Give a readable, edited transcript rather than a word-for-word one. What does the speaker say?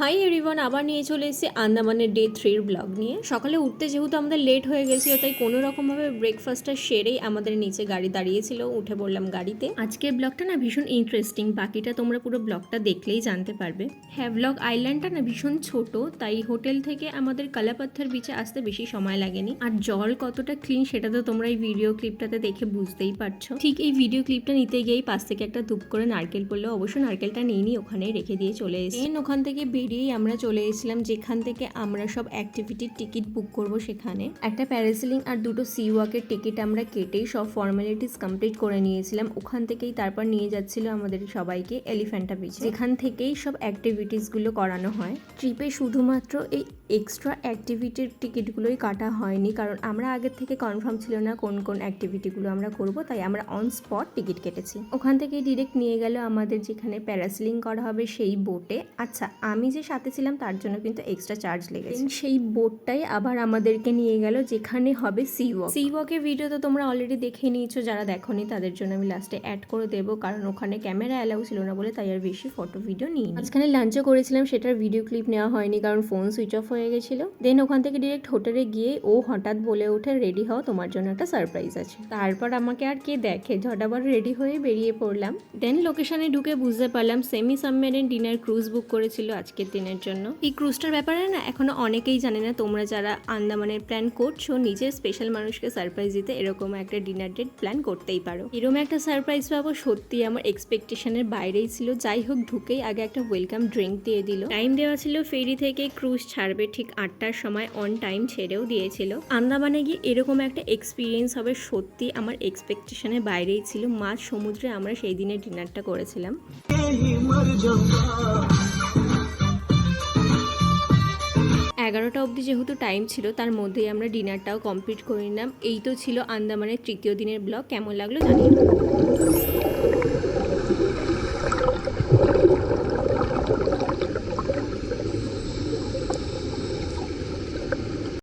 Hi everyone, আবার নিয়ে চলে এসেছি আন্দামানের ডে 3 ব্লগ নিয়ে। সকালে উঠতে যেহেতু আমাদের লেট হয়ে গেছিলো, তাই কোনো রকমভাবে ব্রেকফাস্টটা সেরেই আমাদের নিচে গাড়ি দাঁড়িয়েছিল, উঠে পড়লাম গাড়িতে। আজকের ব্লগটা না ভীষণ ইন্টারেস্টিং, বাকিটা তোমরা পুরো ব্লগটা দেখলেই জানতে পারবে। হ্যাভলক আইল্যান্ডটা না ভীষণ ছোট, তাই হোটেল থেকে আমাদের কালাপাথর বিচে আসতে বেশি সময় লাগেনি। আর জল কতটা ক্লিন সেটা তো তোমরা এই ভিডিও ক্লিপটাতে দেখে বুঝতেই পারছো। ঠিক এই ভিডিও ক্লিপটা নিতে গিয়েই পাশ থেকে একটা ধূপ করে নারকেল পড়লো, অবশ্য নারকেলটা নিইনি, ওখানেই রেখে দিয়ে চলে এসেছি। ওখান থেকে বেরিয়েই আমরা চলে এসেছিলাম যেখান থেকে আমরা সব অ্যাক্টিভিটির টিকিট বুক করব। সেখানে একটা প্যারাসেলিং আর দুটো সি ওয়াকের টিকিট আমরা কেটেই সব ফর্মালিটিস কমপ্লিট করে নিয়েছিলাম। ওখান থেকেই তারপর নিয়ে যাচ্ছিল আমাদের সবাইকে এলিফ্যান্টা বিচ, যেখান থেকেই সব অ্যাক্টিভিটিসগুলো করানো হয়। ট্রিপে শুধুমাত্র এই এক্সট্রা অ্যাক্টিভিটির টিকিটগুলোই কাটা হয়নি, কারণ আমরা আগের থেকে কনফার্ম ছিল না কোন কোন অ্যাক্টিভিটিগুলো আমরা করব, তাই আমরা অন স্পট টিকিট কেটেছি। ওখান থেকে ডিরেক্ট নিয়ে গেল আমাদের যেখানে প্যারাসেলিং করা হবে সেই বোটে। আচ্ছা, আমি যে সাথে ছিলাম তার জন্য কিন্তু এক্সট্রা চার্জ লেগেছে। সেই বোটটাই আবার আমাদেরকে নিয়ে গেল যেখানে হবে সি ওয়াক। সি ওয়াকের ভিডিও তো তোমরা অলরেডি দেখে নিয়েছো, যারা দেখোনি তাদের জন্য আমি লাস্টে অ্যাড করে দেবো, কারণ ওখানে ক্যামেরা অ্যালাউ ছিল না বলে তাই আর বেশি ফটো ভিডিও নিই। আজকাল লাঞ্চও করেছিলাম, সেটার ভিডিও ক্লিপ নেওয়া হয়নি কারণ ফোন সুইচ অফ হয়ে গেছিল। দেন ওখান থেকে ডিরেক্ট হোটেলে গিয়ে ও হঠাৎ বলে ওঠে রেডি হও, তোমার জন্য একটা সারপ্রাইজ আছে। তারপর আমাকে আর কে দেখে, ঝটাবার রেডি হয়ে বেরিয়ে পড়লাম। দেন লোকেশনে ঢুকে বুঝতে পারলাম সেমি সাবমেরিন ডিনার ক্রুজ বুক করেছিল আজকের দিনের জন্য। এই ক্রুজটার ব্যাপারে না এখনো অনেকেই জানে না। তোমরা যারা আন্দামানের প্ল্যান করছো নিজের স্পেশাল মানুষকে সারপ্রাইজ দিতে, এরকম একটা ডিনার ডেট প্ল্যান করতেই পারো। এরকম একটা সারপ্রাইজ পাবো সত্যি আমার এক্সপেকটেশনের বাইরেই ছিল। যাই হোক, ঢুকেই আগে একটা ওয়েলকাম ড্রিঙ্ক দিয়ে দিল। টাইম দেওয়া ছিল ফেরি থেকে ক্রুজ ছাড়বে ঠিক 8টার সময়, অন টাইম ছেড়েও দিয়েছিল। আন্দামানে গিয়ে এরকম একটা এক্সপিরিয়েন্স হবে সত্যি আমার এক্সপেকটেশনের বাইরেই ছিল। মাঝ সমুদ্রে আমরা সেই দিনের ডিনারটা করেছিলাম। 11টা অবধি যেহেতু টাইম ছিল, তার মধ্যেই আমরা ডিনারটাও কমপ্লিট করে নিলাম। এই তো ছিল আন্দামানের তৃতীয় দিনের ব্লগ। কেমন লাগলো জানিও।